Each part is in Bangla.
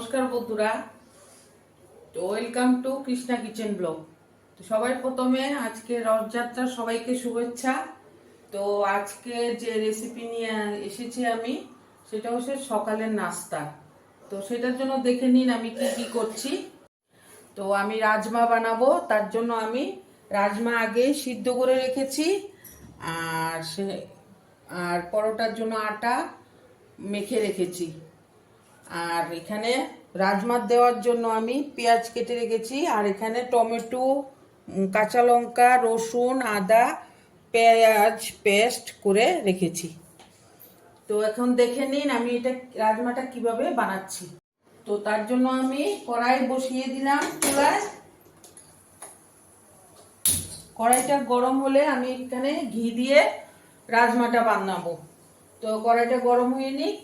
নমস্কার বন্ধুরা। তো welcome to Krishna kitchen blog. তো সবাই প্রথমে আজকে রথযাত্রার সবাইকে শুভেচ্ছা। তো আজকে যে রেসিপি নিয়ে এসেছি আমি, সেটা হচ্ছে সকালের নাস্তা। তো সেটার জন্য দেখে নিন আমি কি কি করছি। তো আমি রাজমা বানাবো, তার জন্য আমি রাজমা আগে সিদ্ধ করে রেখেছি। আর পরোটার জন্য আটা মেখে রেখেছি। আর এখানে রাজমা দেওয়ার জন্য আমি পেঁয়াজ কেটে রেখেছি। আর এখানে টমেটো, কাঁচা লঙ্কা, রসুন, আদা, পেঁয়াজ পেস্ট করে রেখেছি। তো এখন দেখে নিন আমি এটা রাজমাটা কিভাবে বানাচ্ছি। তো তার জন্য আমি কড়াই বসিয়ে দিলাম চুলায়। কড়াইটা গরম হলে আমি এখানে ঘি দিয়ে রাজমাটা বানাবো। তো কড়াইটা গরম হয়ে নিক,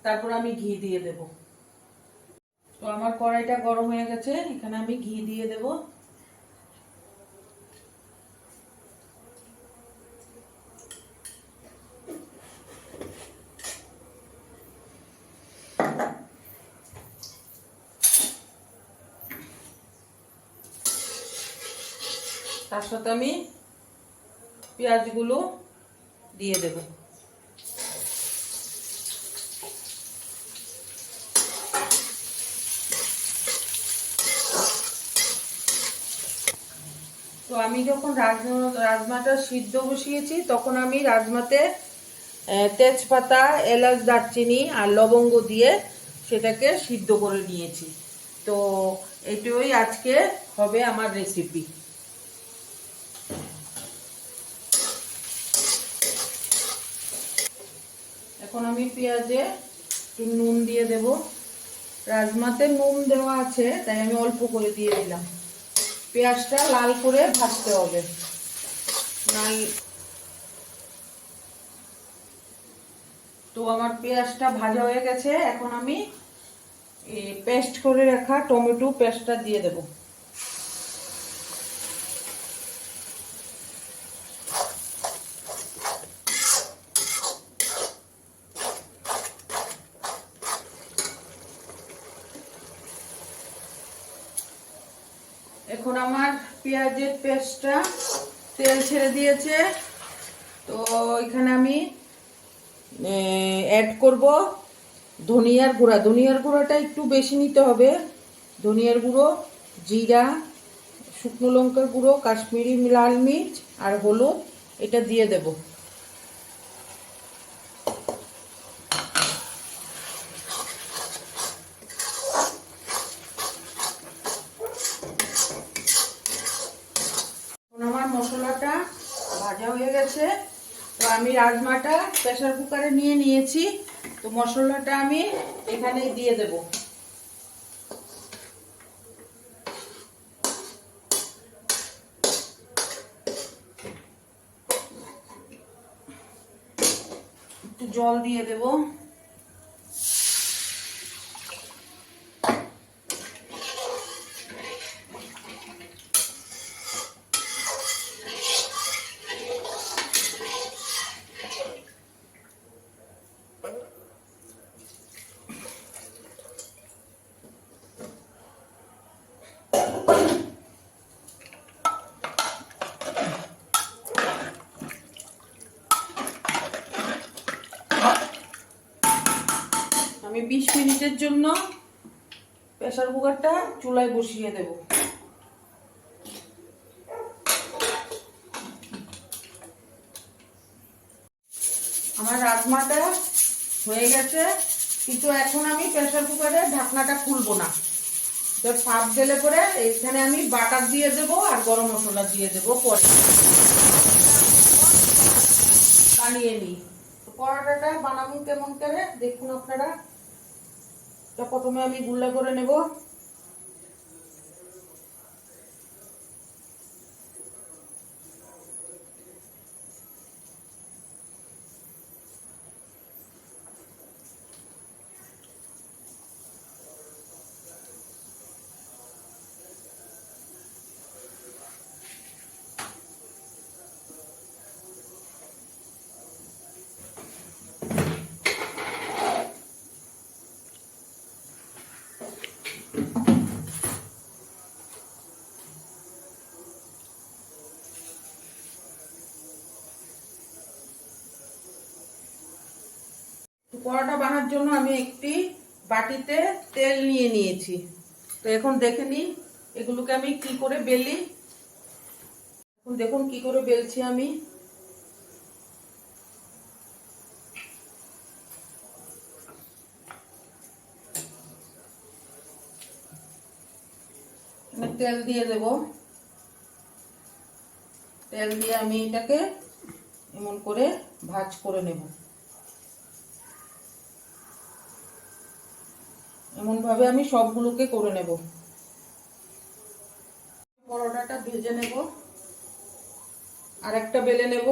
তারপর আমি ঘি দিয়ে দেবো। তো আমার কড়াইটা গরম হয়ে গেছে, এখানে আমি ঘি দিয়ে দেব। তার সাথে আমি পেঁয়াজগুলো দিয়ে দেব। তো আমি যখন রাজমাটা সিদ্ধ বসিয়েছি, তখন আমি রাজমাতে তেজপাতা, এলাচ, দারচিনি আর লবঙ্গ দিয়ে সেটাকে সিদ্ধ করে নিয়েছি। তো এটাই আজকে হবে আমার রেসিপি। এখন আমি পেঁয়াজে একটু নুন দিয়ে দেব। রাজমাতে নুন দেওয়া আছে, তাই আমি অল্প করে দিয়ে দিলাম। পেঁয়াজটা লাল করে ভাজতে হবে। তো আমার পেঁয়াজটা ভাজা হয়ে গেছে, এখন আমি পেস্ট করে রাখা টমেটো পেস্টটা দিয়ে দেব। এখন আমার পেঁয়াজের পেস্টটা তেল ছেড়ে দিয়েছে। তো এখানে আমি অ্যাড করব ধনিয়ার গুঁড়া। ধনিয়ার গুঁড়াটা একটু বেশি নিতে হবে। ধনিয়ার গুঁড়ো, জিরা, শুকনো লঙ্কার গুঁড়ো, কাশ্মীরি লাল মির্চ আর হলুদ, এটা দিয়ে দেব। আমার মশলাটা ভাজা হয়ে গেছে। তো আমি রাজমাটা প্রেসার কুকারে নিয়ে নিয়েছি। তো মশলাটা আমি এখানে দিয়ে দেব। একটু জল দিয়ে দেব। আমি 20 মিনিটের জন্য প্রেসার কুকারটা চুলায় বসিয়ে দেব। আমার রাজমাটা হয়ে গেছে, কিন্তু এখন আমি প্রেসার কুকারের ঢাকনাটা খুলবো না। তো ভাপ দিলে পরে এখানে আমি বাটার দিয়ে দেব আর গরম মশলা দিয়ে দেব। পরে বানিয়ে নিই। তো পরোটাটা বানাবো কেমন করে দেখুন আপনারা। তো প্রথমে আমি গুল্লা করে নেব। পরোটা বানানোর জন্য আমি একটি বাটিতে তেল নিয়ে নিয়েছি। তো এখন দেখে নিই এগুলোকে আমি কি করে বেলি। এখন দেখুন কি করে বেলছি আমি। তেল দিয়ে দেব। তেল দিয়ে আমি এটাকে এমন করে ভাঁজ করে নেব। এমন ভাবে আমি সবগুলোকে করে নেব। পরোটাটা ভেজে নেব, আর একটা বেলে নেব।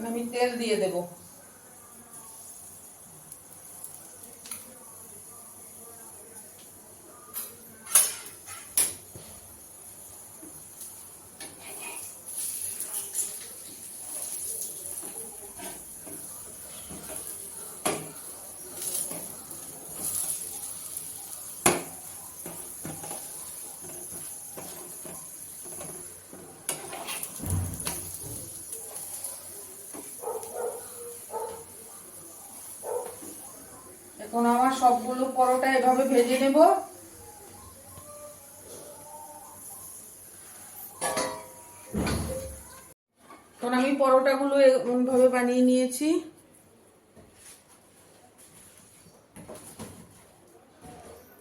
আমি তেল দিয়ে দেব। এখন আমার সবগুলো পরোটা এভাবে ভেজে নেব। এখন আমি পরোটাগুলো এমন ভাবে বানিয়ে নিয়েছি।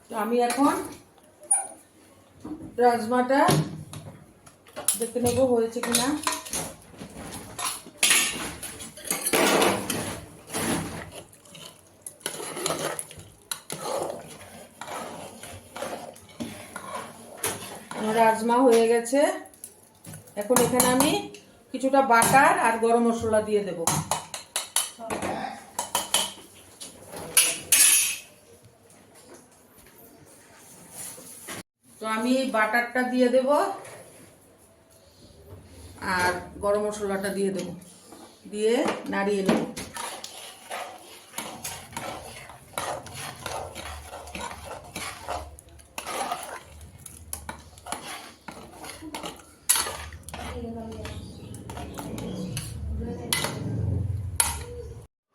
তো আমি এখন রাজমাটা দেখে নেব হয়েছে কিনা। রাজমা হয়ে গেছে। এখন এখানে আমি কিছুটা বাটার আর গরম মশলা দিয়ে দেব। তো আমি বাটারটা দিয়ে দেব আর গরম মশলাটা দিয়ে দেব, দিয়ে নাড়িয়ে নেব।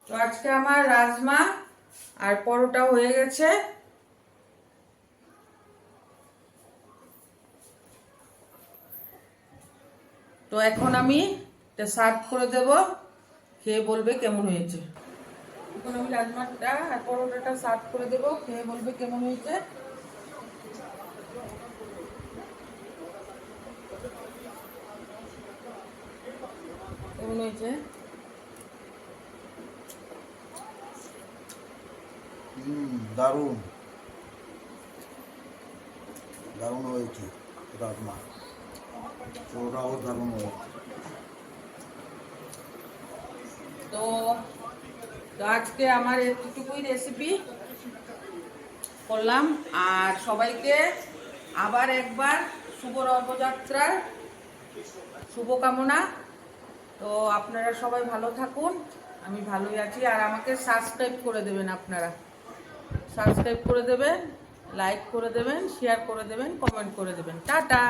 তো আজকে আমার রাজমা আর পরোটা হয়ে গেছে। তো এখন আমি এটা সার্ভ করে দেব, খেয়ে বলবে কেমন হয়েছে। এখন আমি রাজমাটা আর পরোটাটা সার্ভ করে দেব, খেয়ে বলবে কেমন হয়েছে। কেমন হয়েছে? দারুণ দারুণ হয়েছে রাজমা, ওটাও দারুণ হয়েছে। তো আজকে আমার এতটুকুই রেসিপি করলাম, আর সবাইকে আবার একবার শুভ রথযাত্রার শুভকামনা। তো আপনারা সবাই ভালো থাকুন, আমি ভালোই আছি। আর আমাকে সাবস্ক্রাইব করে দেবেন, আপনারা সাবস্ক্রাইব করে দেবেন, লাইক করে দেবেন, শেয়ার করে দেবেন, কমেন্ট করে দেবেন। টাটা।